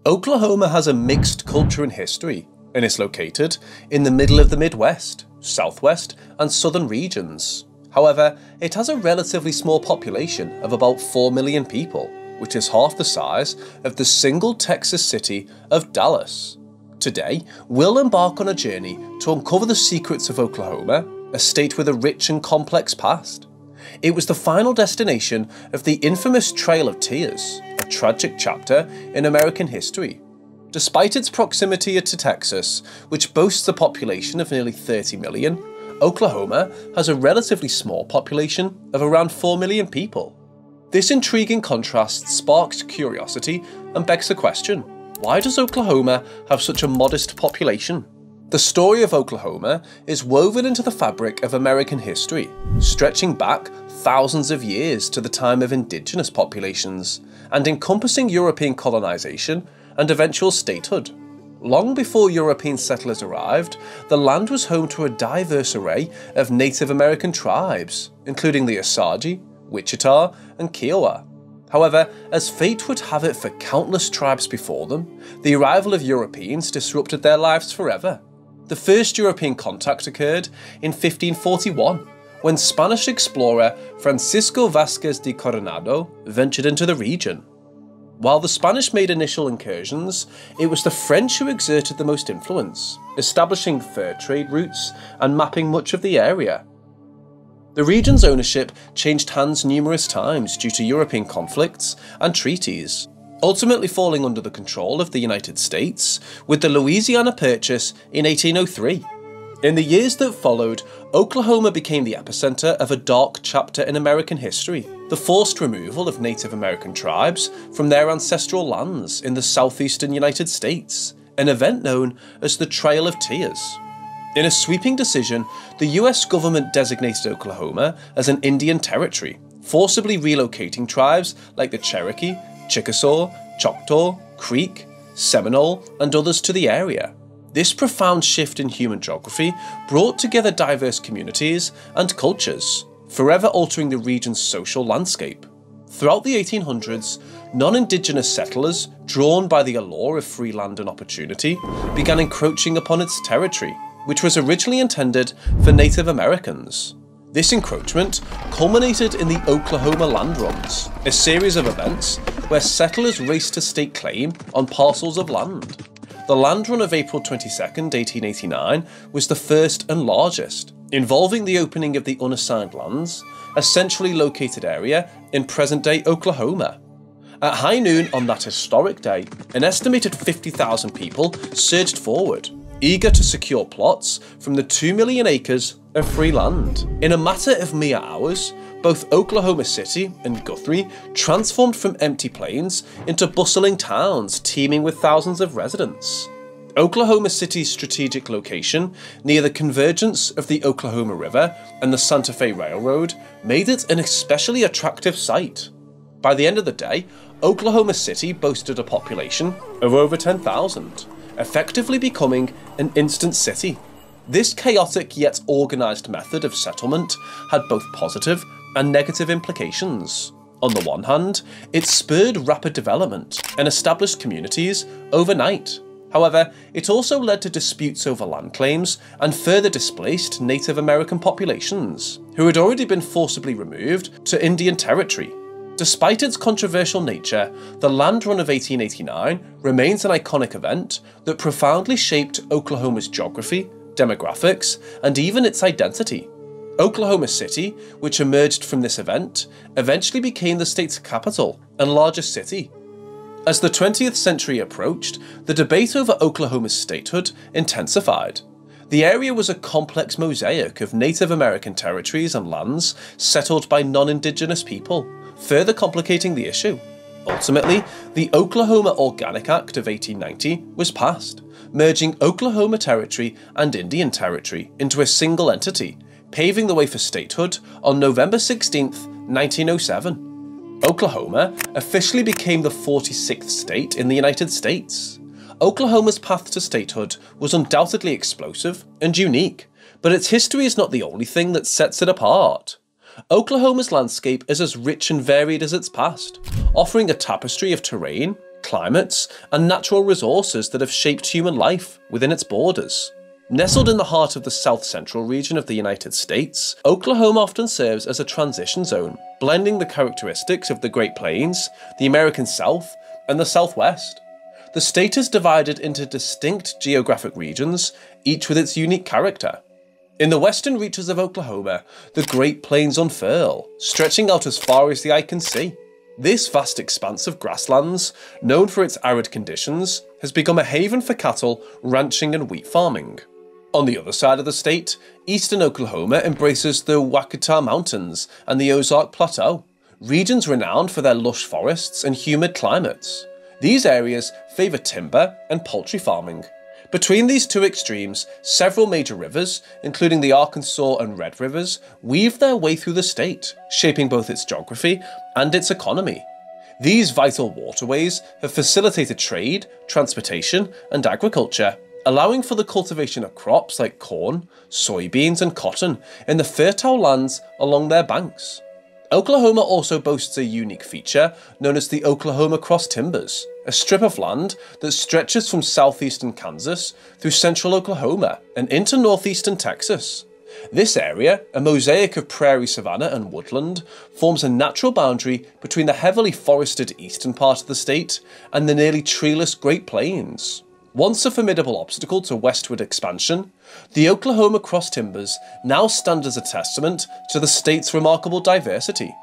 Oklahoma has a mixed culture and history, and is located in the middle of the Midwest, Southwest, and Southern regions. However, it has a relatively small population of about 4 million people, which is half the size of the single Texas city of Dallas. Today, we'll embark on a journey to uncover the secrets of Oklahoma, a state with a rich and complex past. It was the final destination of the infamous Trail of Tears, a tragic chapter in American history. Despite its proximity to Texas, which boasts a population of nearly 30 million, Oklahoma has a relatively small population of around 4 million people. This intriguing contrast sparks curiosity and begs the question, why does Oklahoma have such a modest population? The story of Oklahoma is woven into the fabric of American history, stretching back thousands of years to the time of indigenous populations, and encompassing European colonization and eventual statehood. Long before European settlers arrived, the land was home to a diverse array of Native American tribes, including the Osage, Wichita, and Kiowa. However, as fate would have it for countless tribes before them, the arrival of Europeans disrupted their lives forever. The first European contact occurred in 1541, when Spanish explorer Francisco Vásquez de Coronado ventured into the region. While the Spanish made initial incursions, it was the French who exerted the most influence, establishing fur trade routes and mapping much of the area. The region's ownership changed hands numerous times due to European conflicts and treaties, ultimately falling under the control of the United States with the Louisiana Purchase in 1803. In the years that followed, Oklahoma became the epicenter of a dark chapter in American history, the forced removal of Native American tribes from their ancestral lands in the southeastern United States, an event known as the Trail of Tears. In a sweeping decision, the US government designated Oklahoma as an Indian territory, forcibly relocating tribes like the Cherokee, Chickasaw, Choctaw, Creek, Seminole, and others to the area. This profound shift in human geography brought together diverse communities and cultures, forever altering the region's social landscape. Throughout the 1800s, non-indigenous settlers, drawn by the allure of free land and opportunity, began encroaching upon its territory, which was originally intended for Native Americans. This encroachment culminated in the Oklahoma Land Runs, a series of events where settlers raced to stake claim on parcels of land. The Land Run of April 22, 1889 was the first and largest, involving the opening of the unassigned lands, a centrally located area in present-day Oklahoma. At high noon on that historic day, an estimated 50,000 people surged forward, eager to secure plots from the 2 million acres of free land. In a matter of mere hours, both Oklahoma City and Guthrie transformed from empty plains into bustling towns teeming with thousands of residents. Oklahoma City's strategic location, near the convergence of the Oklahoma River and the Santa Fe Railroad, made it an especially attractive site. By the end of the day, Oklahoma City boasted a population of over 10,000, effectively becoming an instant city. This chaotic yet organised method of settlement had both positive and negative implications. On the one hand, it spurred rapid development and established communities overnight. However, it also led to disputes over land claims and further displaced Native American populations, who had already been forcibly removed to Indian territory. Despite its controversial nature, the Land Run of 1889 remains an iconic event that profoundly shaped Oklahoma's geography, demographics, and even its identity. Oklahoma City, which emerged from this event, eventually became the state's capital and largest city. As the 20th century approached, the debate over Oklahoma's statehood intensified. The area was a complex mosaic of Native American territories and lands settled by non-indigenous people, further complicating the issue. Ultimately, the Oklahoma Organic Act of 1890 was passed, merging Oklahoma Territory and Indian Territory into a single entity, paving the way for statehood on November 16, 1907. Oklahoma officially became the 46th state in the United States. Oklahoma's path to statehood was undoubtedly explosive and unique, but its history is not the only thing that sets it apart. Oklahoma's landscape is as rich and varied as its past, offering a tapestry of terrain, climates, and natural resources that have shaped human life within its borders. Nestled in the heart of the south-central region of the United States, Oklahoma often serves as a transition zone, blending the characteristics of the Great Plains, the American South, and the Southwest. The state is divided into distinct geographic regions, each with its unique character. In the western reaches of Oklahoma, the Great Plains unfurl, stretching out as far as the eye can see. This vast expanse of grasslands, known for its arid conditions, has become a haven for cattle, ranching and wheat farming. On the other side of the state, eastern Oklahoma embraces the Wichita Mountains and the Ozark Plateau, regions renowned for their lush forests and humid climates. These areas favour timber and poultry farming. Between these two extremes, several major rivers, including the Arkansas and Red Rivers, weave their way through the state, shaping both its geography and its economy. These vital waterways have facilitated trade, transportation, and agriculture, allowing for the cultivation of crops like corn, soybeans, and cotton in the fertile lands along their banks. Oklahoma also boasts a unique feature known as the Oklahoma Cross Timbers, a strip of land that stretches from southeastern Kansas through central Oklahoma and into northeastern Texas. This area, a mosaic of prairie, savanna, and woodland, forms a natural boundary between the heavily forested eastern part of the state and the nearly treeless Great Plains. Once a formidable obstacle to westward expansion, the Oklahoma Cross Timbers now stand as a testament to the state's remarkable diversity.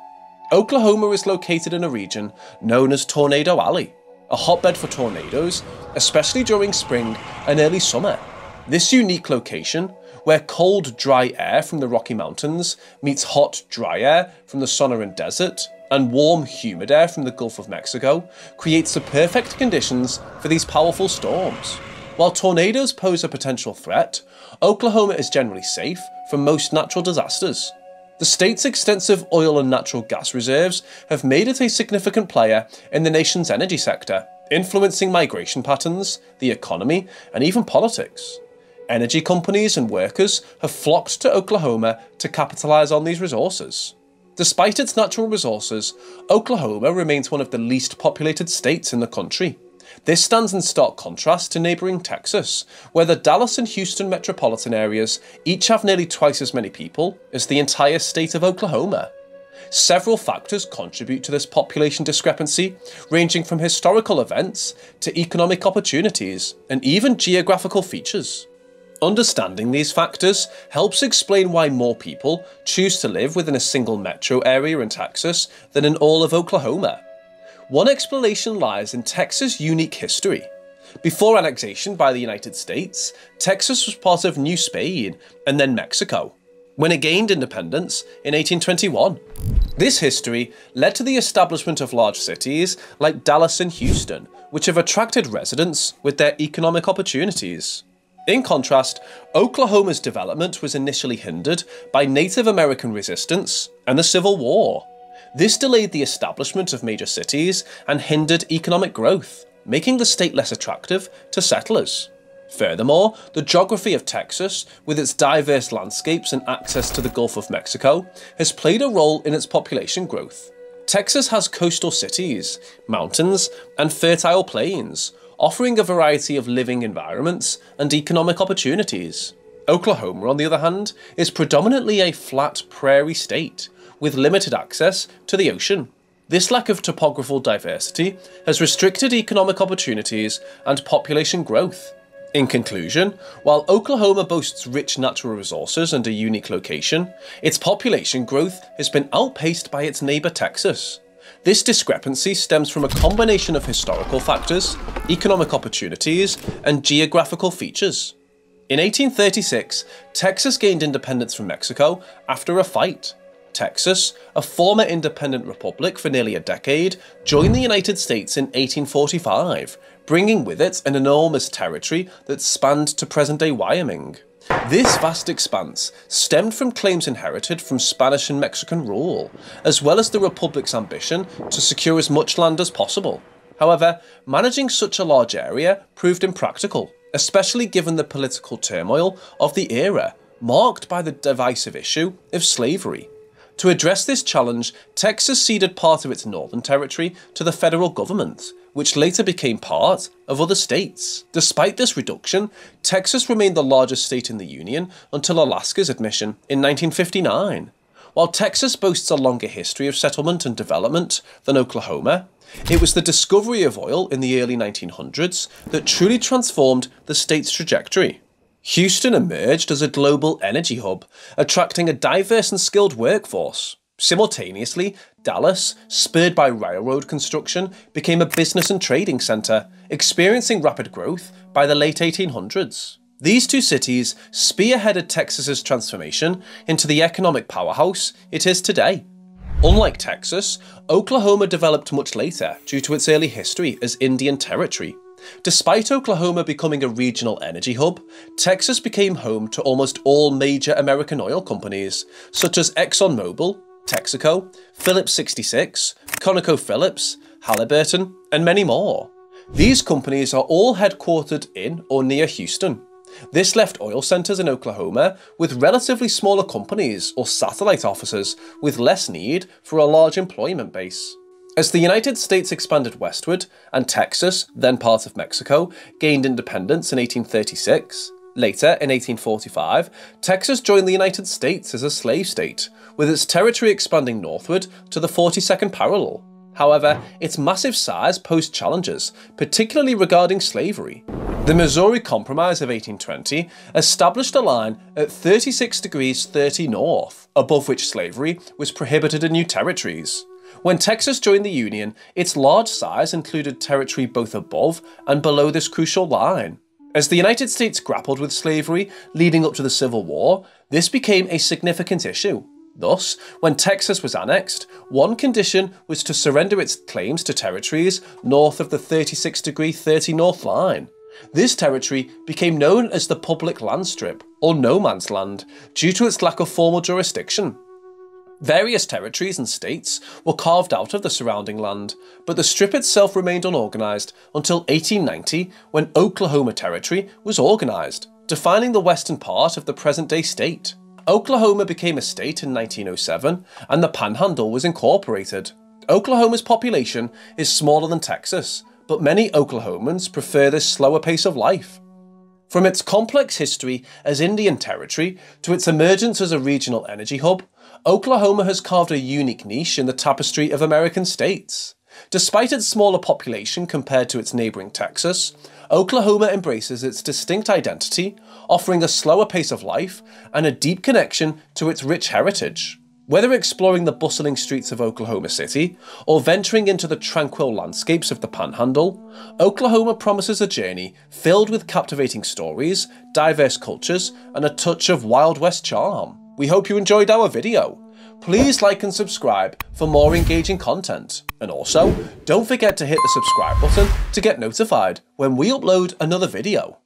Oklahoma is located in a region known as Tornado Alley, a hotbed for tornadoes, especially during spring and early summer. This unique location, where cold, dry air from the Rocky Mountains meets hot, dry air from the Sonoran Desert, and warm, humid air from the Gulf of Mexico, creates the perfect conditions for these powerful storms. While tornadoes pose a potential threat, Oklahoma is generally safe from most natural disasters. The state's extensive oil and natural gas reserves have made it a significant player in the nation's energy sector, influencing migration patterns, the economy, and even politics. Energy companies and workers have flocked to Oklahoma to capitalize on these resources. Despite its natural resources, Oklahoma remains one of the least populated states in the country. This stands in stark contrast to neighbouring Texas, where the Dallas and Houston metropolitan areas each have nearly twice as many people as the entire state of Oklahoma. Several factors contribute to this population discrepancy, ranging from historical events to economic opportunities and even geographical features. Understanding these factors helps explain why more people choose to live within a single metro area in Texas than in all of Oklahoma. One explanation lies in Texas' unique history. Before annexation by the United States, Texas was part of New Spain and then Mexico, when it gained independence in 1821. This history led to the establishment of large cities like Dallas and Houston, which have attracted residents with their economic opportunities. In contrast, Oklahoma's development was initially hindered by Native American resistance and the Civil War. This delayed the establishment of major cities and hindered economic growth, making the state less attractive to settlers. Furthermore, the geography of Texas, with its diverse landscapes and access to the Gulf of Mexico, has played a role in its population growth. Texas has coastal cities, mountains, and fertile plains, offering a variety of living environments and economic opportunities. Oklahoma, on the other hand, is predominantly a flat prairie state, with limited access to the ocean. This lack of topographical diversity has restricted economic opportunities and population growth. In conclusion, while Oklahoma boasts rich natural resources and a unique location, its population growth has been outpaced by its neighbour Texas. This discrepancy stems from a combination of historical factors, economic opportunities, and geographical features. In 1836, Texas gained independence from Mexico after a fight. Texas, a former independent republic for nearly a decade, joined the United States in 1845, bringing with it an enormous territory that spanned to present-day Wyoming. This vast expanse stemmed from claims inherited from Spanish and Mexican rule, as well as the Republic's ambition to secure as much land as possible. However, managing such a large area proved impractical, especially given the political turmoil of the era, marked by the divisive issue of slavery. To address this challenge, Texas ceded part of its northern territory to the federal government, which later became part of other states. Despite this reduction, Texas remained the largest state in the Union until Alaska's admission in 1959. While Texas boasts a longer history of settlement and development than Oklahoma, it was the discovery of oil in the early 1900s that truly transformed the state's trajectory. Houston emerged as a global energy hub, attracting a diverse and skilled workforce. Simultaneously, Dallas, spurred by railroad construction, became a business and trading centre, experiencing rapid growth by the late 1800s. These two cities spearheaded Texas's transformation into the economic powerhouse it is today. Unlike Texas, Oklahoma developed much later due to its early history as Indian Territory. Despite Oklahoma becoming a regional energy hub, Texas became home to almost all major American oil companies, such as ExxonMobil, Texaco, Phillips 66, ConocoPhillips, Halliburton, and many more. These companies are all headquartered in or near Houston. This left oil centres in Oklahoma with relatively smaller companies or satellite offices with less need for a large employment base. As the United States expanded westward and Texas, then part of Mexico, gained independence in 1836, later in 1845, Texas joined the United States as a slave state, with its territory expanding northward to the 42nd parallel. However, its massive size posed challenges, particularly regarding slavery. The Missouri Compromise of 1820 established a line at 36 degrees 30 north, above which slavery was prohibited in new territories. When Texas joined the Union, its large size included territory both above and below this crucial line. As the United States grappled with slavery leading up to the Civil War, this became a significant issue. Thus, when Texas was annexed, one condition was to surrender its claims to territories north of the 36 degree 30 north line. This territory became known as the Public Land Strip, or No Man's Land, due to its lack of formal jurisdiction. Various territories and states were carved out of the surrounding land, but the strip itself remained unorganised until 1890, when Oklahoma Territory was organised, defining the western part of the present-day state. Oklahoma became a state in 1907, and the Panhandle was incorporated. Oklahoma's population is smaller than Texas, but many Oklahomans prefer this slower pace of life. From its complex history as Indian Territory to its emergence as a regional energy hub, Oklahoma has carved a unique niche in the tapestry of American states. Despite its smaller population compared to its neighbouring Texas, Oklahoma embraces its distinct identity, offering a slower pace of life and a deep connection to its rich heritage. Whether exploring the bustling streets of Oklahoma City or venturing into the tranquil landscapes of the Panhandle, Oklahoma promises a journey filled with captivating stories, diverse cultures, and a touch of Wild West charm. We hope you enjoyed our video. Please like and subscribe for more engaging content. And also, don't forget to hit the subscribe button to get notified when we upload another video.